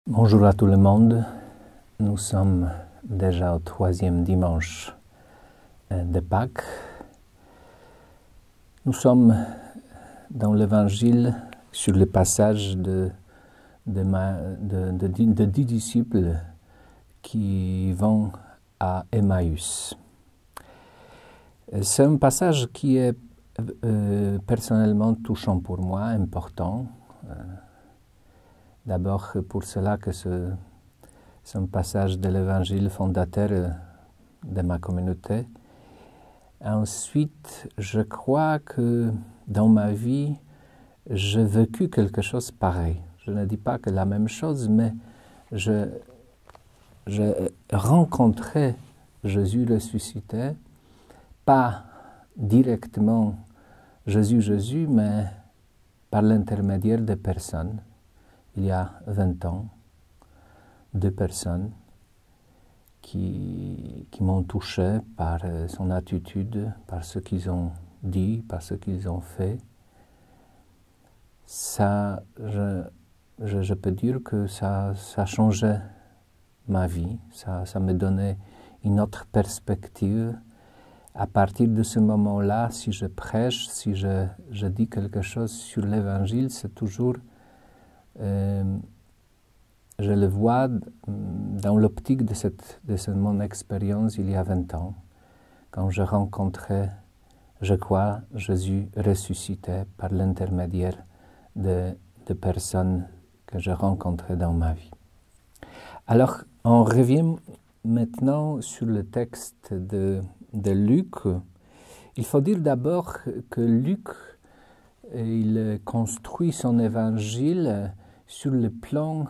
Bonjour à tout le monde. Nous sommes déjà au 3e dimanche de Pâques. Nous sommes dans l'Évangile sur le passage de 10 disciples qui vont à Emmaüs. C'est un passage qui est personnellement touchant pour moi, important. D'abord pour cela que c'est un passage de l'Évangile fondateur de ma communauté. Ensuite, je crois que dans ma vie, j'ai vécu quelque chose pareil. Je ne dis pas que la même chose, mais j'ai rencontré Jésus ressuscité, pas directement Jésus, mais par l'intermédiaire de personnes. Il y a 20 ans, 2 personnes qui m'ont touché par son attitude, par ce qu'ils ont dit, par ce qu'ils ont fait. Ça, je peux dire que ça changeait ma vie, ça me donnait une autre perspective. À partir de ce moment-là, si je prêche, si je dis quelque chose sur l'Évangile, c'est toujours... je le vois dans l'optique de mon expérience il y a 20 ans, quand je rencontrais, je crois, Jésus ressuscité par l'intermédiaire de personnes que je rencontrais dans ma vie. Alors, on revient maintenant sur le texte de Luc. Il faut dire d'abord que Luc, il construit son évangile sur le plan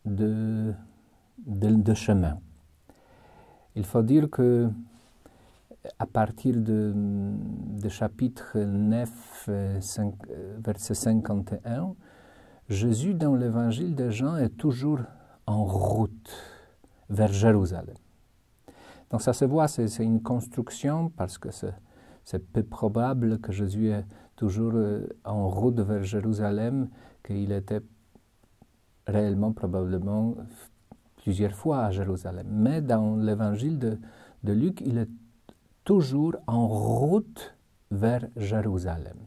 de chemin. Il faut dire que à partir de chapitre 9, verset 51, Jésus dans l'évangile de Jean est toujours en route vers Jérusalem. Donc ça se voit, c'est une construction parce que c'est peu probable que Jésus est toujours en route vers Jérusalem, qu'il était réellement, probablement, plusieurs fois à Jérusalem. Mais dans l'évangile de Luc, il est toujours en route vers Jérusalem.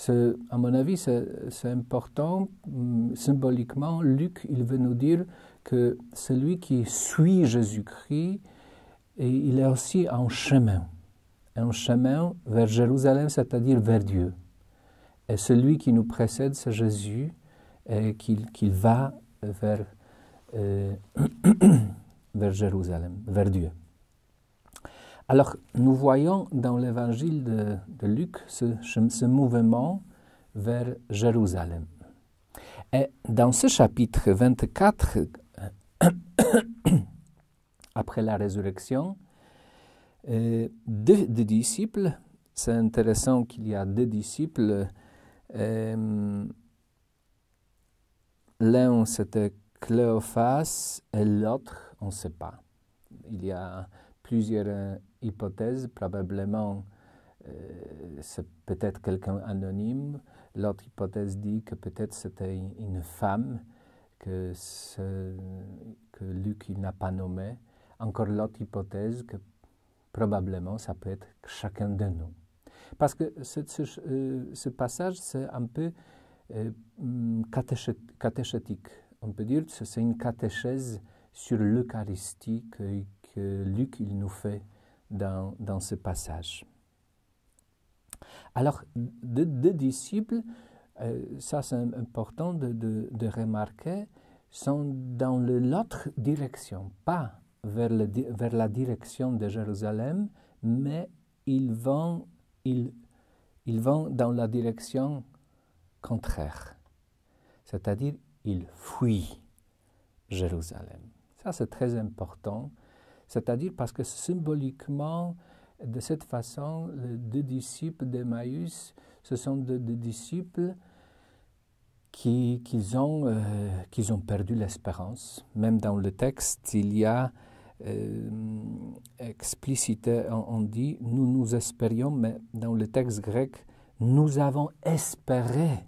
À mon avis, c'est important. Symboliquement, Luc, il veut nous dire que celui qui suit Jésus-Christ, il est aussi en chemin vers Jérusalem, c'est-à-dire vers Dieu. Et celui qui nous précède, c'est Jésus, et qu'il va vers Jérusalem, vers Dieu. Alors, nous voyons dans l'évangile de Luc ce mouvement vers Jérusalem. Et dans ce chapitre 24, après la résurrection, 2 disciples, c'est intéressant qu'il y a 2 disciples, l'un c'était Cléophas et l'autre, on ne sait pas. Il y a plusieurs hypothèses, probablement c'est peut-être quelqu'un anonyme. L'autre hypothèse dit que peut-être c'était une femme que Luc n'a pas nommée. Encore l'autre hypothèse que probablement ça peut être chacun de nous. Parce que ce passage c'est un peu catéchétique. On peut dire que c'est une catéchèse sur l'Eucharistie que Luc il nous fait dans ce passage. Alors, 2 disciples, ça c'est important de remarquer, sont dans l'autre direction, pas vers la direction de Jérusalem, mais ils vont dans la direction contraire, c'est-à-dire ils fuient Jérusalem. Ça c'est très important, c'est-à-dire parce que symboliquement, de cette façon, les 2 disciples d'Emmaüs, ce sont 2 disciples qui ont perdu l'espérance. Même dans le texte, il y a explicité, on dit, nous espérions, mais dans le texte grec, nous avons espéré.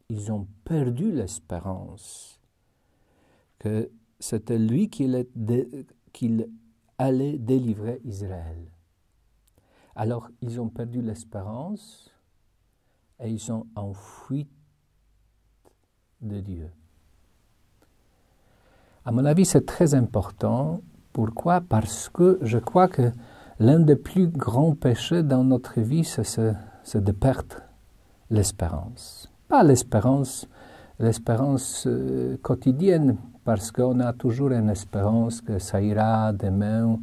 Ils ont perdu l'espérance que c'était lui qu'il allait délivrer Israël. Alors, ils ont perdu l'espérance et ils sont en fuite de Dieu. À mon avis, c'est très important. Pourquoi? Parce que je crois que l'un des plus grands péchés dans notre vie, c'est de perdre l'espérance. Pas l'espérance quotidienne, parce qu'on a toujours une espérance que ça ira demain,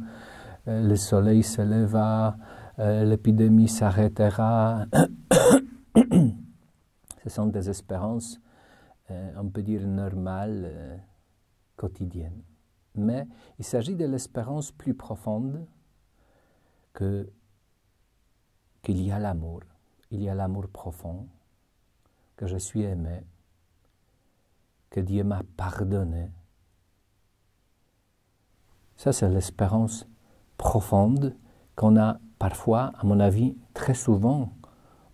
le soleil se lèvera, l'épidémie s'arrêtera. Ce sont des espérances, on peut dire, normales, quotidiennes. Mais il s'agit de l'espérance plus profonde qu'il y a l'amour. Il y a l'amour profond, que je suis aimé, que Dieu m'a pardonné. Ça, c'est l'espérance profonde qu'on a parfois, à mon avis, très souvent,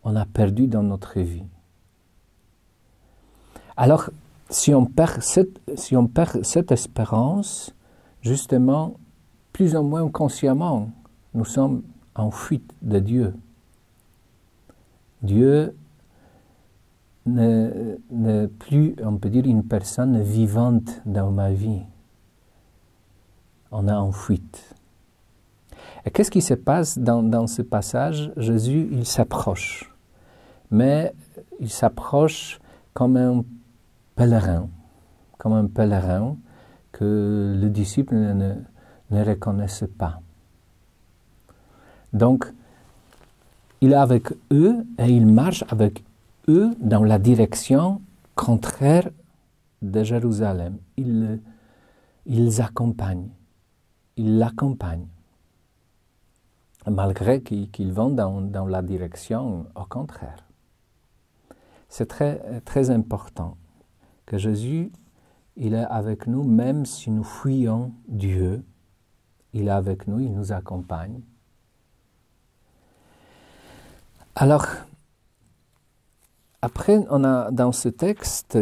on a perdu dans notre vie. Alors, si on perd cette espérance, justement, plus ou moins consciemment, nous sommes en fuite de Dieu. Dieu n'est plus, on peut dire, une personne vivante dans ma vie. On est en fuite. Et qu'est-ce qui se passe dans ce passage? Jésus, il s'approche. Mais il s'approche comme un pèlerin que les disciples ne reconnaissent pas. Donc, il est avec eux et il marche avec eux dans la direction contraire de Jérusalem. Il l'accompagne, malgré qu'ils vont dans la direction au contraire. C'est très, très important que Jésus, il est avec nous, même si nous fuyons Dieu, il est avec nous, il nous accompagne. Alors, après, on a dans ce texte,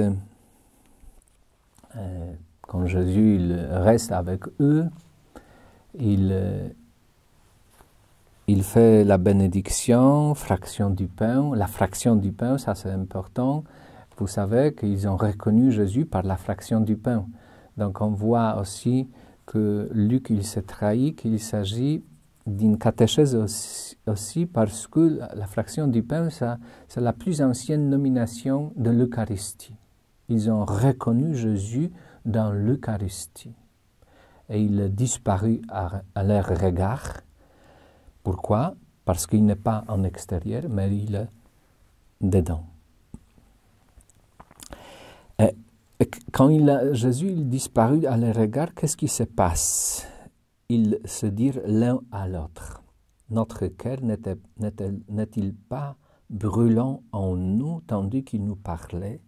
quand Jésus il reste avec eux, il fait la bénédiction, fraction du pain. La fraction du pain, ça c'est important. Vous savez qu'ils ont reconnu Jésus par la fraction du pain. Donc on voit aussi que Luc, il s'est trahi, qu'il s'agit d'une catéchèse aussi parce que la fraction du pain, c'est la plus ancienne nomination de l'Eucharistie. Ils ont reconnu Jésus dans l'Eucharistie. Et il a disparu à leur regard. Pourquoi? Parce qu'il n'est pas en extérieur, mais il est dedans. Et quand Jésus il disparut à leur regard, qu'est-ce qui se passe? Ils se dirent l'un à l'autre. Notre cœur n'est-il pas brûlant en nous tandis qu'il nous parlait?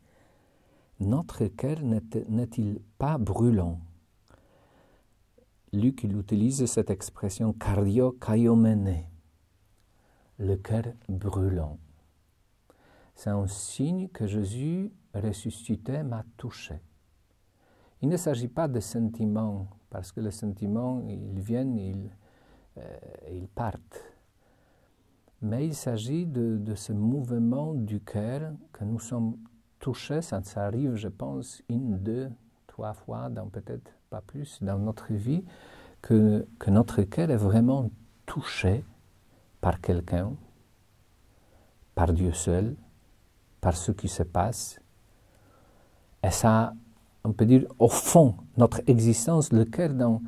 Notre cœur n'est-il pas brûlant? Luc il utilise cette expression cardio-kaiomene, le cœur brûlant. C'est un signe que Jésus ressuscité m'a touché. Il ne s'agit pas de sentiments, parce que les sentiments, ils viennent, ils partent. Mais il s'agit de ce mouvement du cœur que nous sommes touchés. Ça arrive, je pense, 1, 2, 3 fois, peut-être pas plus, dans notre vie, que notre cœur est vraiment touché par quelqu'un, par Dieu seul, par ce qui se passe. Et ça, on peut dire, au fond, notre existence, le cœur dans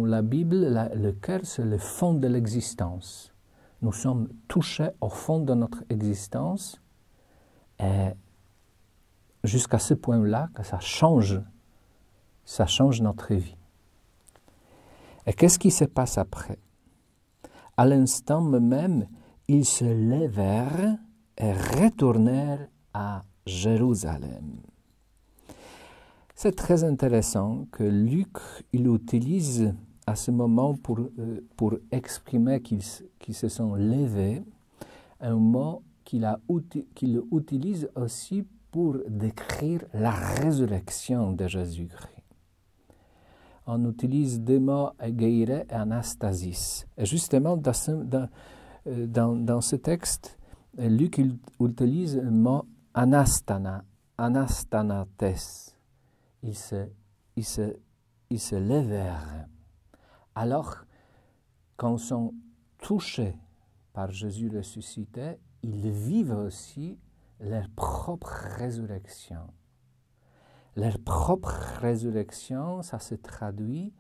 la Bible, le cœur, c'est le fond de l'existence. Nous sommes touchés au fond de notre existence et jusqu'à ce point-là que ça change notre vie. Et qu'est-ce qui se passe après? À l'instant même, ils se levèrent et retournèrent à Jérusalem. C'est très intéressant que Luc il utilise à ce moment pour exprimer qu'ils se sont levés un mot qu'il utilise aussi pour décrire la résurrection de Jésus-Christ. On utilise deux mots, geire et anastasis. Et justement, dans ce texte, Luc utilise le mot anastana, anastanates. Ils se lèvèrent. Alors, quand ils sont touchés par Jésus ressuscité, ils vivent aussi leur propre résurrection. Leur propre résurrection, ça se traduit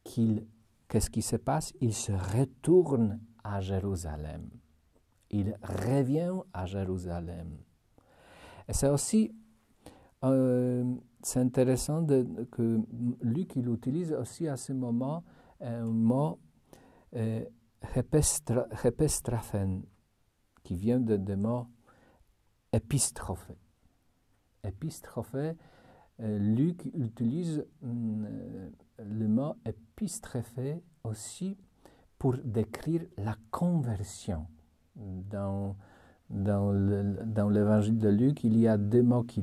qu'est-ce qui se passe? Ils se retournent à Jérusalem. Ils reviennent à Jérusalem. Et c'est aussi, c'est intéressant que Luc il utilise aussi à ce moment un mot hepestrophen, qui vient de mot épistrophé. Épistrophé, Luc utilise le mot épistrophé aussi pour décrire la conversion. Dans l'évangile de Luc, il y a deux mots qui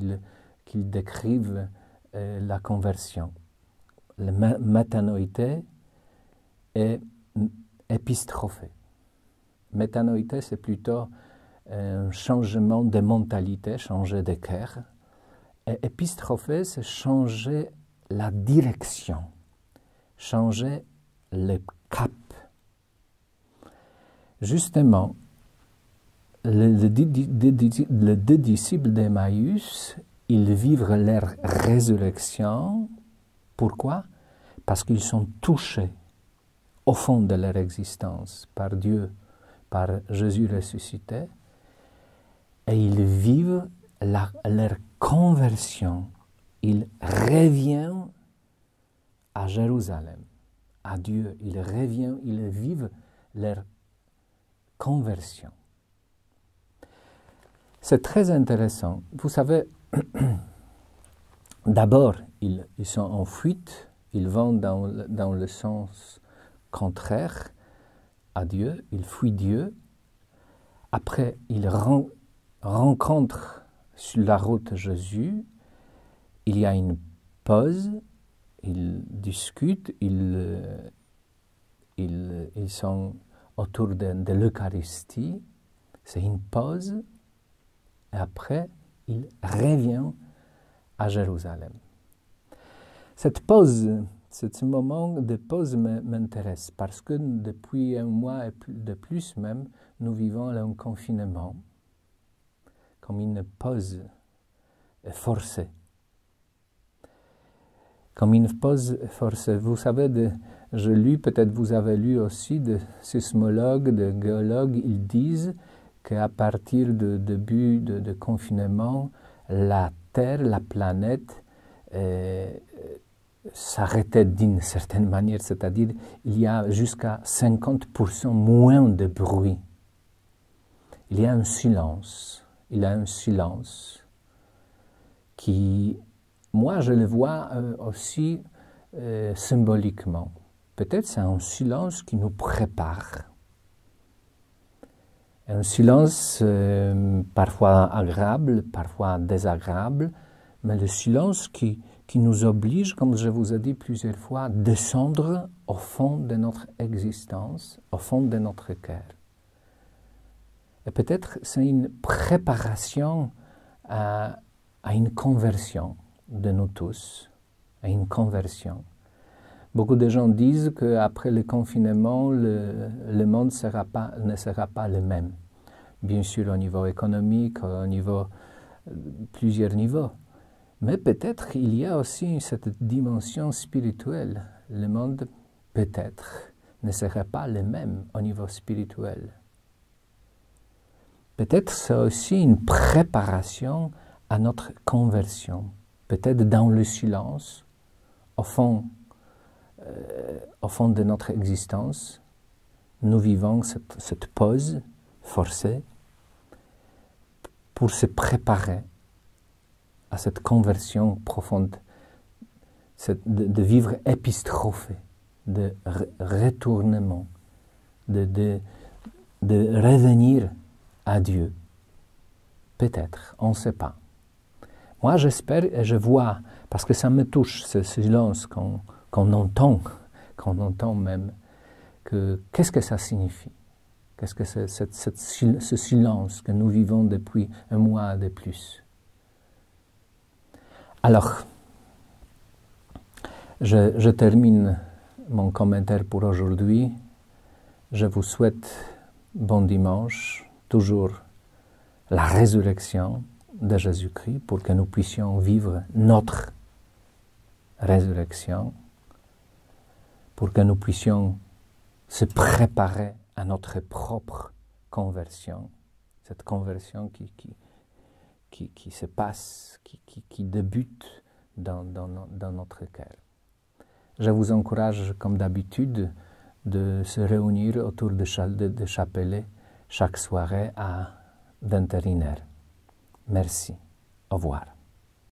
décrivent la conversion. Le métanoïté et épistrophé. Métanoïté, c'est plutôt un changement de mentalité, changer de cœur. Et épistrophé, c'est changer la direction, changer le cap. Justement, les deux disciples d'Emmaüs, ils vivent leur résurrection. Pourquoi? Parce qu'ils sont touchés au fond de leur existence par Dieu, par Jésus ressuscité, et ils vivent leur conversion. Ils reviennent à Jérusalem, à Dieu. Ils reviennent, ils vivent leur conversion. C'est très intéressant. Vous savez, d'abord, ils sont en fuite, ils vont dans le sens contraire à Dieu, ils fuient Dieu. Après, ils rencontrent sur la route Jésus, il y a une pause, ils discutent, ils sont autour de l'Eucharistie, c'est une pause, et après, ils reviennent à Jérusalem. Cette pause, ce moment de pause m'intéresse parce que depuis un mois et de plus même, nous vivons un confinement comme une pause forcée. Comme une pause forcée. Vous savez, je lis, peut-être vous avez lu aussi, de sismologues, de géologues, ils disent qu'à partir du début de confinement, la Terre, la planète, s'arrêtait d'une certaine manière, c'est-à-dire il y a jusqu'à 50% moins de bruit. Il y a un silence. Il y a un silence qui, moi, je le vois aussi symboliquement. Peut-être c'est un silence qui nous prépare. Un silence parfois agréable, parfois désagréable, mais le silence qui nous oblige, comme je vous ai dit plusieurs fois, à descendre au fond de notre existence, au fond de notre cœur. Et peut-être c'est une préparation à une conversion de nous tous, à une conversion. Beaucoup de gens disent qu'après le confinement, le monde ne sera pas le même. Bien sûr, au niveau économique, au niveau plusieurs niveaux. Mais peut-être il y a aussi cette dimension spirituelle. Le monde, peut-être, ne serait pas le même au niveau spirituel. Peut-être c'est aussi une préparation à notre conversion. Peut-être dans le silence, au fond de notre existence, nous vivons cette pause forcée pour se préparer à cette conversion profonde, de vivre épistrophé, de retournement, de revenir à Dieu. Peut-être, on ne sait pas. Moi, j'espère et je vois, parce que ça me touche, ce silence qu'on entend même, qu'est-ce que ça signifie? Qu'est-ce que c'est ce silence que nous vivons depuis un mois de plus? Alors, je termine mon commentaire pour aujourd'hui. Je vous souhaite bon dimanche, toujours la résurrection de Jésus-Christ pour que nous puissions vivre notre résurrection, pour que nous puissions se préparer à notre propre conversion, cette conversion qui se passe, qui débute dans notre cœur. Je vous encourage, comme d'habitude, de se réunir autour de chapelet chaque soirée à 21h. Merci. Au revoir.